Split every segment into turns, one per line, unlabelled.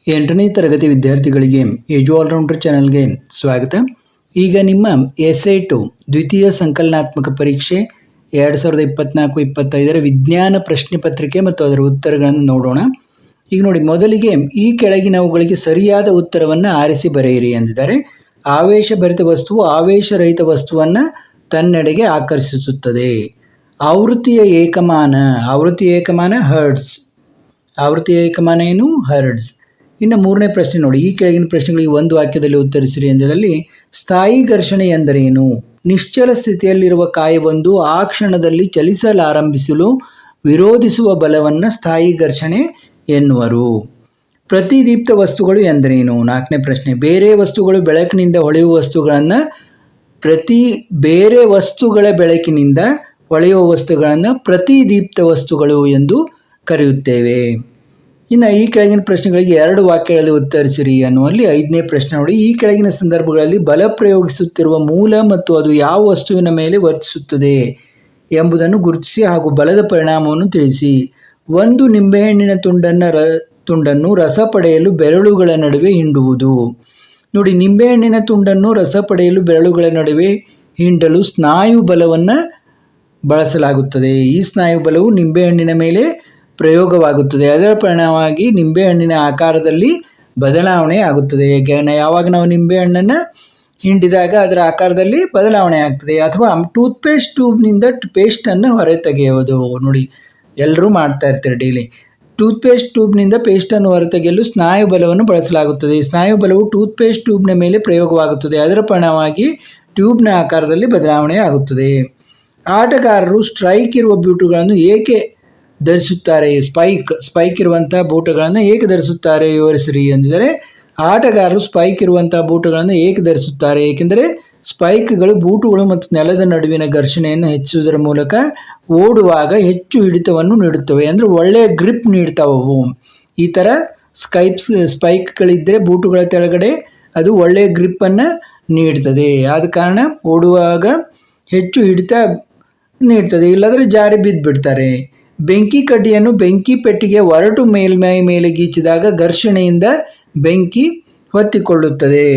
ಎಂಟನೇ ತರಗತಿ ವಿದ್ಯಾರ್ಥಿಗಳಿಗೆ ಏಜು ಆಲ್ರೌಂಡರ್ ಚಾನಲ್ಗೆ ಸ್ವಾಗತ. ಈಗ ನಿಮ್ಮ ಎಸ್-ಎ-2 ದ್ವಿತೀಯ ಸಂಕಲನಾತ್ಮಕ ಪರೀಕ್ಷೆ 2024-25ರ ವಿಜ್ಞಾನ ಪ್ರಶ್ನೆ ಪತ್ರಿಕೆ ಮತ್ತು ಅದರ ಉತ್ತರಗಳನ್ನು ನೋಡೋಣ. ಈಗ ನೋಡಿ, ಮೊದಲಿಗೆ ಈ ಕೆಳಗಿನವುಗಳಿಗೆ ಸರಿಯಾದ ಉತ್ತರವನ್ನು ಆರಿಸಿ ಬರೆಯಿರಿ ಎಂದಿದ್ದಾರೆ. ಆವೇಶಭರಿತ ವಸ್ತುವು ಆವೇಶರಹಿತ ವಸ್ತುವನ್ನು ತನ್ನೆಡೆಗೆ ಆಕರ್ಷಿಸುತ್ತದೆ. ಆವೃತ್ತಿಯ ಏಕಮಾನ ಹರ್ಟ್ಸ್. ಆವೃತ್ತಿಯ ಏಕಮಾನ ಏನು? ಹರ್ಟ್ಸ್. ಇನ್ನು ಮೂರನೇ ಪ್ರಶ್ನೆ ನೋಡಿ, ಈ ಕೆಳಗಿನ ಪ್ರಶ್ನೆಗಳಿಗೆ ಒಂದು ವಾಕ್ಯದಲ್ಲಿ ಉತ್ತರಿಸಿರಿ ಎಂದಲ್ಲಿ ಸ್ಥಾಯಿ ಘರ್ಷಣೆ ಎಂದರೇನು? ನಿಶ್ಚಲ ಸ್ಥಿತಿಯಲ್ಲಿರುವ ಕಾಯವೊಂದು ಆ ಕ್ಷಣದಲ್ಲಿ ಚಲಿಸಲಾರಂಭಿಸಲು ವಿರೋಧಿಸುವ ಬಲವನ್ನು ಸ್ಥಾಯಿ ಘರ್ಷಣೆ ಎನ್ನುವರು. ಪ್ರತಿದೀಪ್ತ ವಸ್ತುಗಳು ಎಂದರೇನು? ನಾಲ್ಕನೇ ಪ್ರಶ್ನೆ, ಬೇರೆ ವಸ್ತುಗಳು ಬೆಳಕಿನಿಂದ ಹೊಳೆಯುವ ವಸ್ತುಗಳನ್ನು ಪ್ರತಿದೀಪ್ತ ವಸ್ತುಗಳು ಎಂದು ಕರೆಯುತ್ತೇವೆ. ಇನ್ನು ಈ ಕೆಳಗಿನ ಪ್ರಶ್ನೆಗಳಿಗೆ ಎರಡು ವಾಕ್ಯಗಳಲ್ಲಿ ಉತ್ತರಿಸಿರಿ ಅನ್ನುವಲ್ಲಿ ಐದನೇ ಪ್ರಶ್ನೆ ನೋಡಿ, ಈ ಕೆಳಗಿನ ಸಂದರ್ಭಗಳಲ್ಲಿ ಬಲ ಪ್ರಯೋಗಿಸುತ್ತಿರುವ ಮೂಲ ಮತ್ತು ಅದು ಯಾವ ವಸ್ತುವಿನ ಮೇಲೆ ವರ್ತಿಸುತ್ತದೆ ಎಂಬುದನ್ನು ಗುರುತಿಸಿ ಹಾಗೂ ಬಲದ ಪರಿಣಾಮವನ್ನು ತಿಳಿಸಿ. ಒಂದು ನಿಂಬೆಹಣ್ಣಿನ ತುಂಡನ್ನು ರಸ ಪಡೆಯಲು ಬೆರಳುಗಳ ನಡುವೆ ಹಿಂಡುವುದು. ನೋಡಿ, ನಿಂಬೆಹಣ್ಣಿನ ತುಂಡನ್ನು ರಸ ಪಡೆಯಲು ಬೆರಳುಗಳ ನಡುವೆ ಹಿಂಡಲು ಸ್ನಾಯು ಬಲವನ್ನು ಬಳಸಲಾಗುತ್ತದೆ. ಈ ಸ್ನಾಯು ಬಲವು ನಿಂಬೆಹಣ್ಣಿನ ಮೇಲೆ ಪ್ರಯೋಗವಾಗುತ್ತದೆ. ಅದರ ಪರಿಣಾಮವಾಗಿ ನಿಂಬೆಹಣ್ಣಿನ ಆಕಾರದಲ್ಲಿ ಬದಲಾವಣೆ ಆಗುತ್ತದೆ. ಯಾವಾಗ ನಾವು ನಿಂಬೆಹಣ್ಣನ್ನು ಹಿಂಡಿದಾಗ ಅದರ ಆಕಾರದಲ್ಲಿ ಬದಲಾವಣೆ ಆಗ್ತದೆ. ಅಥವಾ ಟೂತ್ಪೇಸ್ಟ್ ಟ್ಯೂಬ್ನಿಂದ ಪೇಸ್ಟನ್ನು ಹೊರತೆಗೆಯುವುದು. ನೋಡಿ, ಎಲ್ಲರೂ ಮಾಡ್ತಾ ಇರ್ತಾರೆ ಡೈಲಿ. ಟೂತ್ಪೇಸ್ಟ್ ಟ್ಯೂಬ್ನಿಂದ ಪೇಸ್ಟನ್ನು ಹೊರತೆಗೆಯಲು ಸ್ನಾಯು ಬಲವನ್ನು ಬಳಸಲಾಗುತ್ತದೆ. ಸ್ನಾಯು ಬಲವು ಟೂತ್ಪೇಸ್ಟ್ ಟ್ಯೂಬ್ನ ಮೇಲೆ ಪ್ರಯೋಗವಾಗುತ್ತದೆ. ಅದರ ಪರಿಣಾಮವಾಗಿ ಟ್ಯೂಬ್ನ ಆಕಾರದಲ್ಲಿ ಬದಲಾವಣೆ ಆಗುತ್ತದೆ. ಆಟಗಾರರು ಸ್ಟ್ರೈಕ್ ಇರುವ ಬೂಟುಗಳನ್ನು ಏಕೆ ಧರಿಸುತ್ತಾರೆ? ಸ್ಪೈಕ್ ಇರುವಂಥ ಬೂಟುಗಳನ್ನು ಏಕೆ ಧರಿಸುತ್ತಾರೆ ವಿವರಿಸಿರಿ ಎಂದಿದ್ದಾರೆ. ಆಟಗಾರರು ಸ್ಪೈಕ್ ಇರುವಂಥ ಬೂಟುಗಳನ್ನು ಏಕೆ ಧರಿಸುತ್ತಾರೆ? ಏಕೆಂದರೆ ಸ್ಪೈಕ್ಗಳು ಬೂಟುಗಳು ಮತ್ತು ನೆಲದ ನಡುವಿನ ಘರ್ಷಣೆಯನ್ನು ಹೆಚ್ಚಿಸುವುದರ ಮೂಲಕ ಓಡುವಾಗ ಹೆಚ್ಚು ಹಿಡಿತವನ್ನು ನೀಡುತ್ತವೆ. ಅಂದರೆ ಒಳ್ಳೆಯ ಗ್ರಿಪ್ ನೀಡ್ತಾವವು. ಈ ಥರ ಸ್ಪೈಕ್ಗಳಿದ್ದರೆ ಬೂಟುಗಳ ಕೆಳಗಡೆ ಅದು ಒಳ್ಳೆಯ ಗ್ರಿಪ್ಪನ್ನು ನೀಡ್ತದೆ. ಆದ ಕಾರಣ ಓಡುವಾಗ ಹೆಚ್ಚು ಹಿಡಿತ ನೀಡ್ತದೆ, ಇಲ್ಲದ್ರೆ ಜಾರಿ ಬಿದ್ದುಬಿಡ್ತಾರೆ. ಬೆಂಕಿ ಕಡ್ಡಿಯನ್ನು ಬೆಂಕಿ ಪೆಟ್ಟಿಗೆ ಒರಟು ಮೇಲ್ಮೈ ಮೇಲೆ ಗೀಚಿದಾಗ ಘರ್ಷಣೆಯಿಂದ ಬೆಂಕಿ ಹೊತ್ತಿಕೊಳ್ಳುತ್ತದೆ.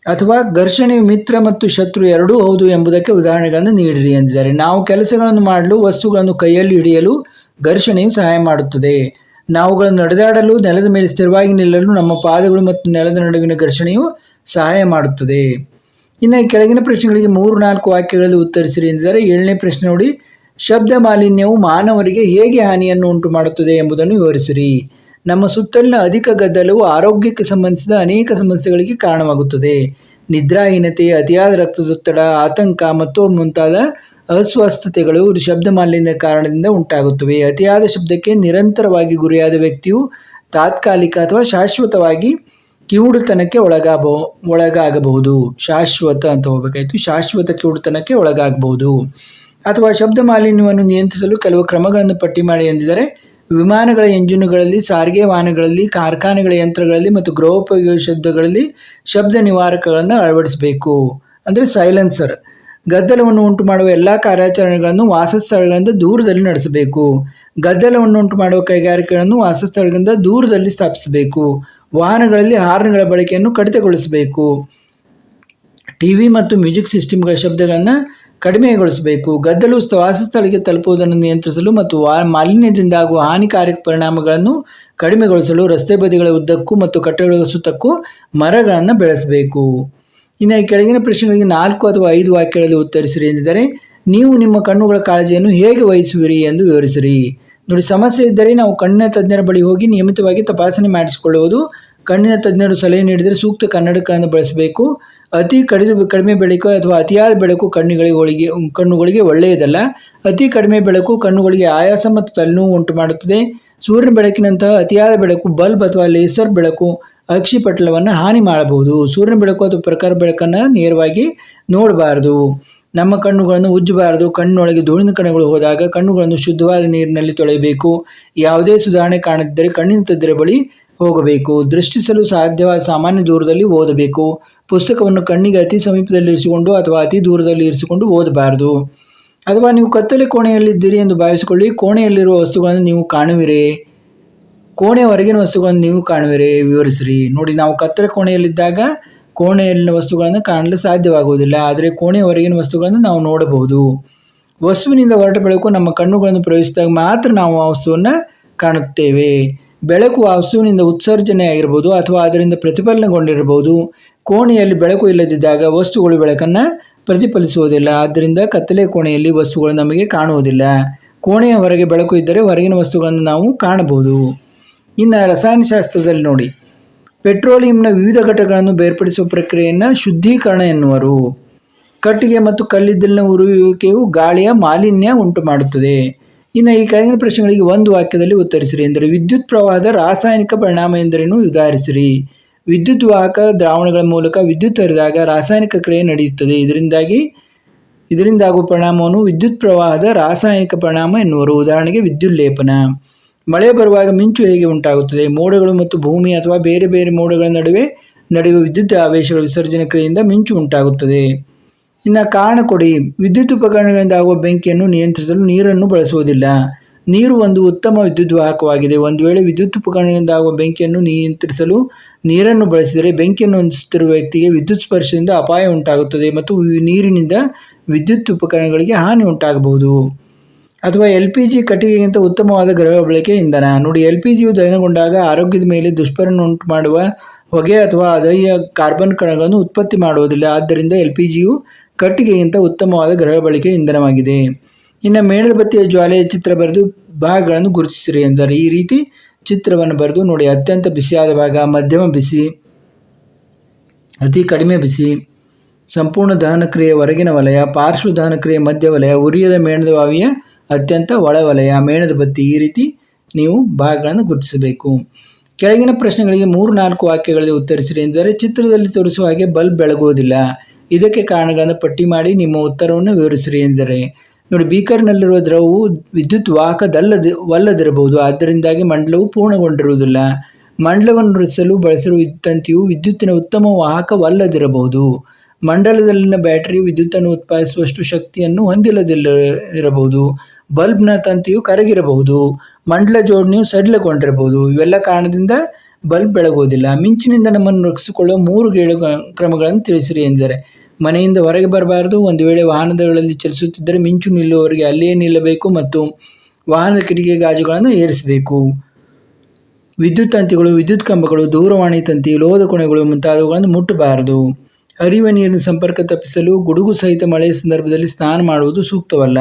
ಅಥವಾ ಘರ್ಷಣೆಯು ಮಿತ್ರ ಮತ್ತು ಶತ್ರು ಎರಡೂ ಹೌದು ಎಂಬುದಕ್ಕೆ ಉದಾಹರಣೆಗಳನ್ನು ನೀಡಿರಿ ಎಂದಿದ್ದಾರೆ. ನಾವು ಕೆಲಸಗಳನ್ನು ಮಾಡಲು ವಸ್ತುಗಳನ್ನು ಕೈಯಲ್ಲಿ ಹಿಡಿಯಲು ಘರ್ಷಣೆಯು ಸಹಾಯ ಮಾಡುತ್ತದೆ. ನಾವುಗಳನ್ನು ನಡೆದಾಡಲು ನೆಲದ ಮೇಲೆ ಸ್ಥಿರವಾಗಿ ನಿಲ್ಲಲು ನಮ್ಮ ಪಾದಗಳು ಮತ್ತು ನೆಲದ ನಡುವಿನ ಘರ್ಷಣೆಯು ಸಹಾಯ ಮಾಡುತ್ತದೆ. ಇನ್ನು ಈ ಕೆಳಗಿನ ಪ್ರಶ್ನೆಗಳಿಗೆ 3-4 ವಾಕ್ಯಗಳಲ್ಲಿ ಉತ್ತರಿಸಿರಿ ಎಂದಿದ್ದಾರೆ. 7ನೇ ಪ್ರಶ್ನೆ ನೋಡಿ, ಶಬ್ದ ಮಾಲಿನ್ಯವು ಮಾನವರಿಗೆ ಹೇಗೆ ಹಾನಿಯನ್ನು ಉಂಟು ಮಾಡುತ್ತದೆ ಎಂಬುದನ್ನು ವಿವರಿಸಿರಿ. ನಮ್ಮ ಸುತ್ತಲಿನ ಅಧಿಕ ಗದ್ದಲವು ಆರೋಗ್ಯಕ್ಕೆ ಸಂಬಂಧಿಸಿದ ಅನೇಕ ಸಮಸ್ಯೆಗಳಿಗೆ ಕಾರಣವಾಗುತ್ತದೆ. ನಿದ್ರಾಹೀನತೆ, ಅತಿಯಾದ ರಕ್ತದೊತ್ತಡ, ಆತಂಕ ಮತ್ತು ಮುಂತಾದ ಅಸ್ವಸ್ಥತೆಗಳು ಶಬ್ದ ಮಾಲಿನ್ಯದ ಕಾರಣದಿಂದ ಉಂಟಾಗುತ್ತವೆ. ಅತಿಯಾದ ಶಬ್ದಕ್ಕೆ ನಿರಂತರವಾಗಿ ಗುರಿಯಾದ ವ್ಯಕ್ತಿಯು ತಾತ್ಕಾಲಿಕ ಅಥವಾ ಶಾಶ್ವತವಾಗಿ ಕಿವುಡುತನಕ್ಕೆ ಒಳಗಾಗಬಹುದು. ಶಾಶ್ವತ ಕಿವುಡುತನಕ್ಕೆ ಒಳಗಾಗಬಹುದು. ಅಥವಾ ಶಬ್ದ ಮಾಲಿನ್ಯವನ್ನು ನಿಯಂತ್ರಿಸಲು ಕೆಲವು ಕ್ರಮಗಳನ್ನು ಪಟ್ಟಿ ಮಾಡಿ ಎಂದಿದ್ದಾರೆ. ವಿಮಾನಗಳ ಎಂಜಿನುಗಳಲ್ಲಿ, ಸಾರಿಗೆ ವಾಹನಗಳಲ್ಲಿ, ಕಾರ್ಖಾನೆಗಳ ಯಂತ್ರಗಳಲ್ಲಿ ಮತ್ತು ಗೃಹೋಪಯೋಗಿ ಶಬ್ದಗಳಲ್ಲಿ ಶಬ್ದ ನಿವಾರಕಗಳನ್ನು ಅಳವಡಿಸಬೇಕು. ಅಂದರೆ ಸೈಲೆನ್ಸರ್. ಗದ್ದಲವನ್ನು ಉಂಟು ಮಾಡುವ ಎಲ್ಲ ಕಾರ್ಯಾಚರಣೆಗಳನ್ನು ವಾಸಸ್ಥಳಗಳಿಂದ ದೂರದಲ್ಲಿ ನಡೆಸಬೇಕು. ಗದ್ದಲವನ್ನು ಉಂಟು ಮಾಡುವ ಕೈಗಾರಿಕೆಗಳನ್ನು ವಾಸಸ್ಥಳಗಳಿಂದ ದೂರದಲ್ಲಿ ಸ್ಥಾಪಿಸಬೇಕು. ವಾಹನಗಳಲ್ಲಿ ಹಾರ್ನ್ಗಳ ಬಳಕೆಯನ್ನು ಕಡಿತಗೊಳಿಸಬೇಕು. ಟಿವಿ ಮತ್ತು ಮ್ಯೂಸಿಕ್ ಸಿಸ್ಟಮ್ಗಳ ಶಬ್ದಗಳನ್ನು ಕಡಿಮೆಗೊಳಿಸಬೇಕು. ಗದ್ದಲವು ವಾಸಸ್ಥಳಕ್ಕೆ ತಲುಪುವುದನ್ನು ನಿಯಂತ್ರಿಸಲು ಮತ್ತು ಮಾಲಿನ್ಯದಿಂದಾಗುವ ಹಾನಿಕಾರಕ ಪರಿಣಾಮಗಳನ್ನು ಕಡಿಮೆಗೊಳಿಸಲು ರಸ್ತೆ ಬದಿಗಳ ಉದ್ದಕ್ಕೂ ಮತ್ತು ಕಟ್ಟಡಗಳ ಸುತ್ತಕ್ಕೂ ಮರಗಳನ್ನು ಬೆಳೆಸಬೇಕು. ಇನ್ನು ಈ ಕೆಳಗಿನ ಪ್ರಶ್ನೆಗಳಿಗೆ 4 ಅಥವಾ 5 ವಾಕ್ಯಗಳಲ್ಲಿ ಉತ್ತರಿಸಿರಿ ಎಂದಿದ್ದಾರೆ. ನೀವು ನಿಮ್ಮ ಕಣ್ಣುಗಳ ಕಾಳಜಿಯನ್ನು ಹೇಗೆ ವಹಿಸುವಿರಿ ಎಂದು ವಿವರಿಸಿರಿ. ನೋಡಿ, ಸಮಸ್ಯೆ ಇದ್ದರೆ ನಾವು ಕಣ್ಣಿನ ತಜ್ಞರ ಬಳಿ ಹೋಗಿ ನಿಯಮಿತವಾಗಿ ತಪಾಸಣೆ ಮಾಡಿಸಿಕೊಳ್ಳುವುದು. ಕಣ್ಣಿನ ತಜ್ಞರು ಸಲಹೆ ನೀಡಿದರೆ ಸೂಕ್ತ ಕನ್ನಡಕಗಳನ್ನು ಬಳಸಬೇಕು. ಕಡಿಮೆ ಬೆಳಕು ಅಥವಾ ಅತಿಯಾದ ಬೆಳಕು ಕಣ್ಣುಗಳಿಗೆ ಒಳ್ಳೆಯದಲ್ಲ. ಅತಿ ಕಡಿಮೆ ಬೆಳಕು ಕಣ್ಣುಗಳಿಗೆ ಆಯಾಸ ಮತ್ತು ತಲೆನೋವು ಉಂಟು ಮಾಡುತ್ತದೆ. ಸೂರ್ಯನ ಬೆಳಕಿನಂತಹ ಅತಿಯಾದ ಬೆಳಕು, ಬಲ್ಬ್ ಅಥವಾ ಲೇಸರ್ ಬೆಳಕು ಅಕ್ಷಿಪಟಲವನ್ನು ಹಾನಿ ಮಾಡಬಹುದು. ಸೂರ್ಯನ ಬೆಳಕು ಅಥವಾ ಪ್ರಖರ ಬೆಳಕನ್ನು ನೇರವಾಗಿ ನೋಡಬಾರದು. ನಮ್ಮ ಕಣ್ಣುಗಳನ್ನು ಉಜ್ಜಬಾರದು. ಕಣ್ಣೊಳಗೆ ಧೂಳಿನ ಕಣಗಳು ಹೋದಾಗ ಕಣ್ಣುಗಳನ್ನು ಶುದ್ಧವಾದ ನೀರಿನಲ್ಲಿ ತೊಳೆಯಬೇಕು. ಯಾವುದೇ ಸುಧಾರಣೆ ಕಾಣದಿದ್ದರೆ ಕಣ್ಣಿನ ತಜ್ಞರ ಬಳಿ ಹೋಗಬೇಕು. ದೃಷ್ಟಿಸಲು ಸಾಧ್ಯವಾದ ಸಾಮಾನ್ಯ ದೂರದಲ್ಲಿ ಓದಬೇಕು. ಪುಸ್ತಕವನ್ನು ಕಣ್ಣಿಗೆ ಅತಿ ಸಮೀಪದಲ್ಲಿ ಇರಿಸಿಕೊಂಡು ಅಥವಾ ಅತಿ ದೂರದಲ್ಲಿ ಇರಿಸಿಕೊಂಡು ಓದಬಾರದು. ಅಥವಾ ನೀವು ಕತ್ತಲೆ ಕೋಣೆಯಲ್ಲಿದ್ದೀರಿ ಎಂದು ಭಾವಿಸಿಕೊಳ್ಳಿ. ಕೋಣೆಯಲ್ಲಿರುವ ವಸ್ತುಗಳನ್ನು ನೀವು ಕಾಣುವಿರೇ? ಕೋಣೆಯ ಹೊರಗಿನ ವಸ್ತುಗಳನ್ನು ನೀವು ಕಾಣುವಿರಿ, ವಿವರಿಸಿರಿ. ನೋಡಿ, ನಾವು ಕತ್ತಲೆ ಕೋಣೆಯಲ್ಲಿದ್ದಾಗ ಕೋಣೆಯಲ್ಲಿನ ವಸ್ತುಗಳನ್ನು ಕಾಣಲು ಸಾಧ್ಯವಾಗುವುದಿಲ್ಲ, ಆದರೆ ಕೋಣೆಯ ಹೊರಗಿನ ವಸ್ತುಗಳನ್ನು ನಾವು ನೋಡಬಹುದು. ವಸ್ತುವಿನಿಂದ ಹೊರಟ ಬೆಳಕು ನಮ್ಮ ಕಣ್ಣುಗಳನ್ನು ಪ್ರವೇಶಿಸಿದಾಗ ಮಾತ್ರ ನಾವು ಆ ವಸ್ತುವನ್ನು ಕಾಣುತ್ತೇವೆ. ಬೆಳಕು ಆ ವಸ್ತುವಿನಿಂದ ಉತ್ಸರ್ಜನೆಯಾಗಿರ್ಬೋದು ಅಥವಾ ಅದರಿಂದ ಪ್ರತಿಫಲನಗೊಂಡಿರಬಹುದು. ಕೋಣೆಯಲ್ಲಿ ಬೆಳಕು ಇಲ್ಲದಿದ್ದಾಗ ವಸ್ತುಗಳು ಬೆಳಕನ್ನು ಪ್ರತಿಫಲಿಸುವುದಿಲ್ಲ, ಆದ್ದರಿಂದ ಕತ್ತಲೆ ಕೋಣೆಯಲ್ಲಿ ವಸ್ತುಗಳು ನಮಗೆ ಕಾಣುವುದಿಲ್ಲ. ಕೋಣೆಯ ಹೊರಗೆ ಬೆಳಕು ಇದ್ದರೆ ಹೊರಗಿನ ವಸ್ತುಗಳನ್ನು ನಾವು ಕಾಣಬಹುದು. ಇನ್ನು ರಸಾಯನಶಾಸ್ತ್ರದಲ್ಲಿ ನೋಡಿ, ಪೆಟ್ರೋಲಿಯಂನ ವಿವಿಧ ಘಟಕಗಳನ್ನು ಬೇರ್ಪಡಿಸುವ ಪ್ರಕ್ರಿಯೆಯನ್ನು ಶುದ್ಧೀಕರಣ ಎನ್ನುವರು. ಕಟ್ಟಿಗೆ ಮತ್ತು ಕಲ್ಲಿದ್ದಲಿನ ಉರಿಯುವಿಕೆಯು ಗಾಳಿಯ ಮಾಲಿನ್ಯ ಉಂಟು ಮಾಡುತ್ತದೆ. ಇನ್ನು ಈ ಕೆಳಗಿನ ಪ್ರಶ್ನೆಗಳಿಗೆ ಒಂದು ವಾಕ್ಯದಲ್ಲಿ ಉತ್ತರಿಸಿರಿ ಎಂದರೆ, ವಿದ್ಯುತ್ ಪ್ರವಾಹದ ರಾಸಾಯನಿಕ ಪರಿಣಾಮ ಎಂದರೇನು, ಉದಾಹರಿಸಿರಿ. ವಿದ್ಯುತ್ ವಾಹಕ ದ್ರಾವಣಗಳ ಮೂಲಕ ವಿದ್ಯುತ್ ಹರಿದಾಗ ರಾಸಾಯನಿಕ ಕ್ರಿಯೆ ನಡೆಯುತ್ತದೆ. ಇದರಿಂದಾಗುವ ಪರಿಣಾಮವನ್ನು ವಿದ್ಯುತ್ ಪ್ರವಾಹದ ರಾಸಾಯನಿಕ ಪರಿಣಾಮ ಎನ್ನುವರು. ಉದಾಹರಣೆಗೆ ವಿದ್ಯುಲ್ಲೇಪನ. ಮಳೆ ಬರುವಾಗ ಮಿಂಚು ಹೇಗೆ ಉಂಟಾಗುತ್ತದೆ? ಮೋಡಗಳು ಮತ್ತು ಭೂಮಿ ಅಥವಾ ಬೇರೆ ಬೇರೆ ಮೋಡಗಳ ನಡುವೆ ನಡೆಯುವ ವಿದ್ಯುತ್ ಆವೇಶಗಳ ವಿಸರ್ಜನೆ ಕ್ರಿಯೆಯಿಂದ ಮಿಂಚು ಉಂಟಾಗುತ್ತದೆ. ಇನ್ನು ಕಾರಣ ಕೊಡಿ. ವಿದ್ಯುತ್ ಉಪಕರಣಗಳಿಂದ ಆಗುವ ಬೆಂಕಿಯನ್ನು ನಿಯಂತ್ರಿಸಲು ನೀರನ್ನು ಬಳಸುವುದಿಲ್ಲ. ನೀರು ಒಂದು ಉತ್ತಮ ವಿದ್ಯುತ್ ವಾಹಕವಾಗಿದೆ. ಒಂದು ವೇಳೆ ವಿದ್ಯುತ್ ಉಪಕರಣಗಳಿಂದ ಆಗುವ ಬೆಂಕಿಯನ್ನು ನಿಯಂತ್ರಿಸಲು ನೀರನ್ನು ಬಳಸಿದರೆ ಬೆಂಕಿಯನ್ನು ಹೊಂದಿಸುತ್ತಿರುವ ವ್ಯಕ್ತಿಗೆ ವಿದ್ಯುತ್ ಸ್ಪರ್ಶದಿಂದ ಅಪಾಯ ಉಂಟಾಗುತ್ತದೆ ಮತ್ತು ನೀರಿನಿಂದ ವಿದ್ಯುತ್ ಉಪಕರಣಗಳಿಗೆ ಹಾನಿ ಉಂಟಾಗಬಹುದು. ಅಥವಾ LPG ಕಟ್ಟಿಗೆಗಿಂತ ಉತ್ತಮವಾದ ಗೃಹ ಬಳಕೆ ಇಂಧನ. ನೋಡಿ, LPGಯು ದಹನಗೊಂಡಾಗ ಆರೋಗ್ಯದ ಮೇಲೆ ದುಷ್ಪರಿಣಾಮ ಉಂಟು ಮಾಡುವ ಹೊಗೆ ಅಥವಾ ಅಧೇಯ ಕಾರ್ಬನ್ ಕಣಗಳನ್ನು ಉತ್ಪತ್ತಿ ಮಾಡುವುದಿಲ್ಲ. ಆದ್ದರಿಂದ LPGಯು ಕಟ್ಟಿಗೆಗಿಂತ ಉತ್ತಮವಾದ ಗೃಹ ಬಳಕೆ ಇಂಧನವಾಗಿದೆ. ಇನ್ನು ಮೇಣದ ಬತ್ತಿಯ ಜ್ವಾಲೆಯ ಚಿತ್ರ ಬರೆದು ಭಾಗಗಳನ್ನು ಗುರುತಿಸಿರಿ ಎಂದರೆ, ಈ ರೀತಿ ಚಿತ್ರವನ್ನು ಬರೆದು ನೋಡಿ. ಅತ್ಯಂತ ಬಿಸಿಯಾದ ಭಾಗ, ಮಧ್ಯಮ ಬಿಸಿ, ಅತಿ ಕಡಿಮೆ ಬಿಸಿ, ಸಂಪೂರ್ಣ ದಹನ ಕ್ರಿಯೆ ಹೊರಗಿನ ವಲಯ, ಪಾರ್ಶ್ವ ದಹನ ಕ್ರಿಯೆ ಮಧ್ಯ ವಲಯ, ಉರಿಯದ ಮೇಣದ ಬಾವಿಯ ಅತ್ಯಂತ ಒಳ ವಲಯ, ಮೇಣದ ಬತ್ತಿ. ಈ ರೀತಿ ನೀವು ಭಾಗಗಳನ್ನು ಗುರುತಿಸಬೇಕು. ಕೆಳಗಿನ ಪ್ರಶ್ನೆಗಳಿಗೆ 3-4 ವಾಕ್ಯಗಳಲ್ಲಿ ಉತ್ತರಿಸಿರಿ ಎಂದರೆ, ಚಿತ್ರದಲ್ಲಿ ತೋರಿಸುವ ಹಾಗೆ ಬಲ್ಬ್ ಬೆಳಗುವುದಿಲ್ಲ. ಇದಕ್ಕೆ ಕಾರಣಗಳನ್ನು ಪಟ್ಟಿ ಮಾಡಿ ನಿಮ್ಮ ಉತ್ತರವನ್ನು ವಿವರಿಸಿರಿ ಎಂದರೆ, ನೋಡಿ, ಬೀಕರ್ನಲ್ಲಿರುವ ದ್ರವವು ವಿದ್ಯುತ್ ವಾಹಕವಲ್ಲದಿರಬಹುದು, ಆದ್ದರಿಂದಾಗಿ ಮಂಡಲವು ಪೂರ್ಣಗೊಂಡಿರುವುದಿಲ್ಲ. ಮಂಡಲವನ್ನು ರಚಿಸಲು ಬಳಸಿರುವ ತಂತಿಯು ವಿದ್ಯುತ್ತಿನ ಉತ್ತಮ ವಾಹಕವಲ್ಲದಿರಬಹುದು. ಮಂಡಲದಲ್ಲಿನ ಬ್ಯಾಟರಿಯು ವಿದ್ಯುತ್ತನ್ನು ಉತ್ಪಾದಿಸುವಷ್ಟು ಶಕ್ತಿಯನ್ನು ಹೊಂದಿಲ್ಲದಿರಬಹುದು. ಬಲ್ಬ್ನ ತಂತಿಯು ಕರಗಿರಬಹುದು. ಮಂಡಲ ಜೋಡಣೆಯು ಸಡಿಲಗೊಂಡಿರಬಹುದು. ಇವೆಲ್ಲ ಕಾರಣದಿಂದ ಬಲ್ಬ್ ಬೆಳಗುವುದಿಲ್ಲ. ಮಿಂಚಿನಿಂದ ನಮ್ಮನ್ನು ರಕ್ಷಿಸಿಕೊಳ್ಳುವ 3 ಕ್ರಮಗಳನ್ನು ತಿಳಿಸಿರಿ ಎಂದರೆ, ಮನೆಯಿಂದ ಹೊರಗೆ ಬರಬಾರದು. ಒಂದು ವೇಳೆ ವಾಹನಗಳಲ್ಲಿ ಚಲಿಸುತ್ತಿದ್ದರೆ ಮಿಂಚು ನಿಲ್ಲುವವರೆಗೆ ಅಲ್ಲಿಯೇ ನಿಲ್ಲಬೇಕು ಮತ್ತು ವಾಹನದ ಕಿಟಕಿ ಗಾಜುಗಳನ್ನು ಏರಿಸಬೇಕು. ವಿದ್ಯುತ್ ತಂತಿಗಳು, ವಿದ್ಯುತ್ ಕಂಬಗಳು, ದೂರವಾಣಿ ತಂತಿ, ಲೋಹದ ಕೊನೆಗಳು ಮುಂತಾದವುಗಳನ್ನು ಮುಟ್ಟಬಾರದು. ಹರಿಯುವ ನೀರಿನ ಸಂಪರ್ಕ ತಪ್ಪಿಸಲು ಗುಡುಗು ಸಹಿತ ಮಳೆಯ ಸಂದರ್ಭದಲ್ಲಿ ಸ್ನಾನ ಮಾಡುವುದು ಸೂಕ್ತವಲ್ಲ.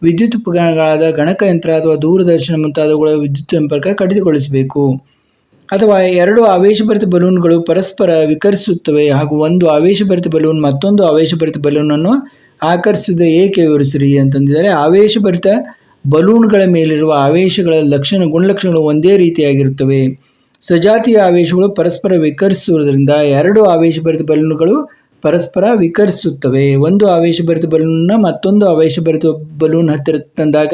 ವಿದ್ಯುತ್ ಉಪಕರಣಗಳಾದ ಗಣಕಯಂತ್ರ ಅಥವಾ ದೂರದರ್ಶನ ಮುಂತಾದವುಗಳ ವಿದ್ಯುತ್ ಸಂಪರ್ಕ ಕಡಿತಗೊಳಿಸಬೇಕು. ಅಥವಾ 2 ಆವೇಶಭರಿತ ಬಲೂನ್ಗಳು ಪರಸ್ಪರ ವಿಕರಿಸುತ್ತವೆ ಹಾಗೂ ಒಂದು ಆವೇಶಭರಿತ ಬಲೂನ್ ಮತ್ತೊಂದು ಆವೇಶಭರಿತ ಬಲೂನನ್ನು ಆಕರ್ಷಿಸುವುದು ಏಕೆ, ವಿವರಿಸಿರಿ ಅಂತಂದಿದ್ದಾರೆ. ಆವೇಶಭರಿತ ಬಲೂನ್ಗಳ ಮೇಲಿರುವ ಆವೇಶಗಳ ಗುಣಲಕ್ಷಣಗಳು ಒಂದೇ ರೀತಿಯಾಗಿರುತ್ತವೆ. ಸಜಾತಿಯ ಆವೇಶಗಳು ಪರಸ್ಪರ ವಿಕರಿಸುವುದರಿಂದ 2 ಆವೇಶಭರಿತ ಬಲೂನ್ಗಳು ಪರಸ್ಪರ ವಿಕರಿಸುತ್ತವೆ. ಒಂದು ಆವೇಶಭರಿತ ಬಲೂನ್ನ ಮತ್ತೊಂದು ಆವೇಶಭರಿತ ಬಲೂನ್ ಹತ್ತಿರ ತಂದಾಗ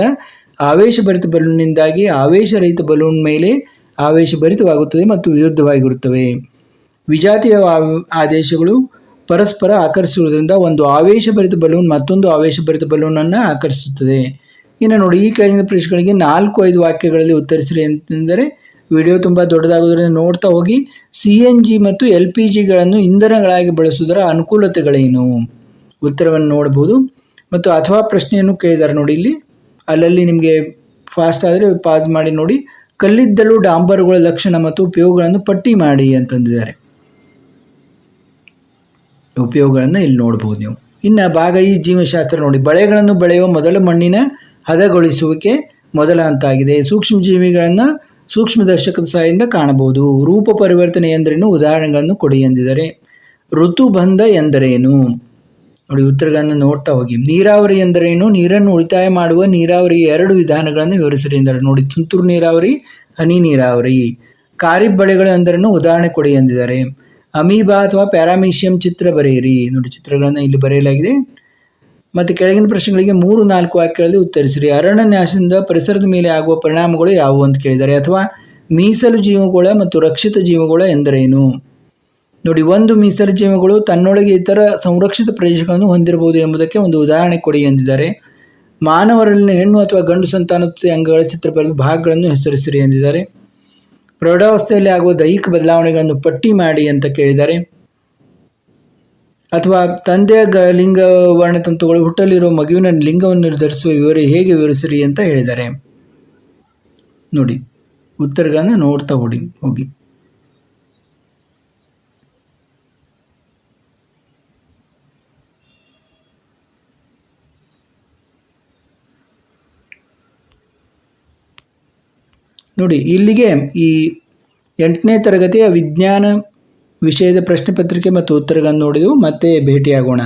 ಆವೇಶಭರಿತ ಬಲೂನ್ನಿಂದಾಗಿ ಆವೇಶರಹಿತ ಬಲೂನ್ ಮೇಲೆ ಆವೇಶಭರಿತವಾಗುತ್ತದೆ ಮತ್ತು ವಿರುದ್ಧವಾಗಿರುತ್ತವೆ. ವಿಜಾತಿಯ ಆದೇಶಗಳು ಪರಸ್ಪರ ಆಕರ್ಷಿಸುವುದರಿಂದ ಒಂದು ಆವೇಶಭರಿತ ಬಲೂನ್ ಮತ್ತೊಂದು ಆವೇಶಭರಿತ ಬಲೂನನ್ನು ಆಕರ್ಷಿಸುತ್ತದೆ. ಇನ್ನು ನೋಡಿ, ಈ ಕೆಳಗಿನ ಪ್ರಶ್ನೆಗಳಿಗೆ 4-5 ವಾಕ್ಯಗಳಲ್ಲಿ ಉತ್ತರಿಸಿರಿ ಅಂತಂದರೆ, ವಿಡಿಯೋ ತುಂಬ ದೊಡ್ಡದಾಗುವುದರಿಂದ ನೋಡ್ತಾ ಹೋಗಿ. CNG ಮತ್ತು LPGಗಳನ್ನು ಇಂಧನಗಳಾಗಿ ಬಳಸುವುದರ ಅನುಕೂಲತೆಗಳೇನು? ಉತ್ತರವನ್ನು ನೋಡ್ಬೋದು. ಮತ್ತು ಅಥವಾ ಪ್ರಶ್ನೆಯನ್ನು ಕೇಳಿದ್ದಾರೆ ನೋಡಿ, ಇಲ್ಲಿ ಅಲ್ಲಲ್ಲಿ ನಿಮಗೆ ಫಾಸ್ಟ್ ಆದರೆ ಪಾಸ್ ಮಾಡಿ ನೋಡಿ. ಕಲ್ಲಿದ್ದಲು ಡಾಂಬರುಗಳ ಲಕ್ಷಣ ಮತ್ತು ಉಪಯೋಗಗಳನ್ನು ಪಟ್ಟಿ ಮಾಡಿ ಅಂತಂದಿದ್ದಾರೆ. ಉಪಯೋಗಗಳನ್ನು ಇಲ್ಲಿ ನೋಡ್ಬೋದು ನೀವು. ಇನ್ನು ಭಾಗ ಈ ಜೀವಶಾಸ್ತ್ರ ನೋಡಿ, ಬಳೆಗಳನ್ನು ಬೆಳೆಯುವ ಮೊದಲ ಮಣ್ಣಿನ ಹದಗೊಳಿಸುವಿಕೆ ಮೊದಲ ಹಂತ ಆಗಿದೆ. ಸೂಕ್ಷ್ಮಜೀವಿಗಳನ್ನು ಸೂಕ್ಷ್ಮದರ್ಶಕದ ಸಹಾಯದಿಂದ ಕಾಣಬಹುದು. ರೂಪ ಪರಿವರ್ತನೆ ಎಂದರೇನು? ಉದಾಹರಣೆಗಳನ್ನು ಕೊಡಿ ಎಂದಿದ್ದಾರೆ. ಋತುಬಂಧ ಎಂದರೇನು? ನೋಡಿ, ಉತ್ತರಗಳನ್ನು ನೋಡ್ತಾ ಹೋಗಿ. ನೀರಾವರಿ ಎಂದರೇನು? ನೀರನ್ನು ಉಳಿತಾಯ ಮಾಡುವ ನೀರಾವರಿಯ 2 ವಿಧಾನಗಳನ್ನು ವಿವರಿಸಿರಿ ಎಂದರೆ, ನೋಡಿ, ತುಂತುರು ನೀರಾವರಿ, ಹನಿ ನೀರಾವರಿ. ಖಾರಿಫ್ ಬೆಳೆಗಳು ಎಂದರೇನು? ಉದಾಹರಣೆ ಕೊಡಿ ಎಂದಿದ್ದಾರೆ. ಅಮೀಬಾ ಅಥವಾ ಪ್ಯಾರಾಮೀಷಿಯಂ ಚಿತ್ರ ಬರೆಯಿರಿ. ನೋಡಿ, ಚಿತ್ರಗಳನ್ನು ಇಲ್ಲಿ ಬರೆಯಲಾಗಿದೆ. ಮತ್ತು ಕೆಳಗಿನ ಪ್ರಶ್ನೆಗಳಿಗೆ 3-4 ವಾಕ್ಯಗಳಲ್ಲಿ ಉತ್ತರಿಸಿರಿ. ಅರಣ್ಯನಾಶದಿಂದ ಪರಿಸರದ ಮೇಲೆ ಆಗುವ ಪರಿಣಾಮಗಳು ಯಾವುವು ಅಂತ ಕೇಳಿದ್ದಾರೆ. ಅಥವಾ ಮೀಸಲು ಜೀವಗೋಳ ಮತ್ತು ರಕ್ಷಿತ ಜೀವಗೋಳ ಎಂದರೇನು? ನೋಡಿ, ಒಂದು ಮೀಸಲು ಜೀವಗಳು ತನ್ನೊಳಗೆ ಇತರ ಸಂರಕ್ಷಿತ ಪ್ರದೇಶಗಳನ್ನು ಹೊಂದಿರಬಹುದು ಎಂಬುದಕ್ಕೆ ಒಂದು ಉದಾಹರಣೆ ಕೊಡಿ ಎಂದಿದ್ದಾರೆ. ಮಾನವರಲ್ಲಿನ ಹೆಣ್ಣು ಅಥವಾ ಗಂಡು ಸಂತಾನೋತ್ಪತ್ತಿ ಅಂಗಗಳ ಚಿತ್ರ ಬರೆದು ಭಾಗಗಳನ್ನು ಹೆಸರಿಸಿರಿ ಎಂದಿದ್ದಾರೆ. ಪ್ರೌಢಾವಸ್ಥೆಯಲ್ಲಿ ಆಗುವ ದೈಹಿಕ ಬದಲಾವಣೆಗಳನ್ನು ಪಟ್ಟಿ ಮಾಡಿ ಅಂತ ಕೇಳಿದ್ದಾರೆ. ಅಥವಾ ತಂದೆಯ ಲಿಂಗ ವರ್ಣತಂತುಗಳು ಹುಟ್ಟಲಿರುವ ಮಗುವಿನ ಲಿಂಗವನ್ನು ನಿರ್ಧರಿಸುವ ಹೇಗೆ ವಿವರಿಸಿರಿ ಅಂತ ಹೇಳಿದ್ದಾರೆ. ನೋಡಿ, ಉತ್ತರಗಳನ್ನು ನೋಡ್ತಾ ಹೋಗಿ. ನೋಡಿ, ಇಲ್ಲಿಗೆ ಈ 8ನೇ ತರಗತಿಯ ವಿಜ್ಞಾನ ವಿಷಯದ ಪ್ರಶ್ನೆ ಪತ್ರಿಕೆ ಮತ್ತು ಉತ್ತರಗಳನ್ನು ನೋಡಿದೆವು. ಮತ್ತೆ ಭೇಟಿಯಾಗೋಣ.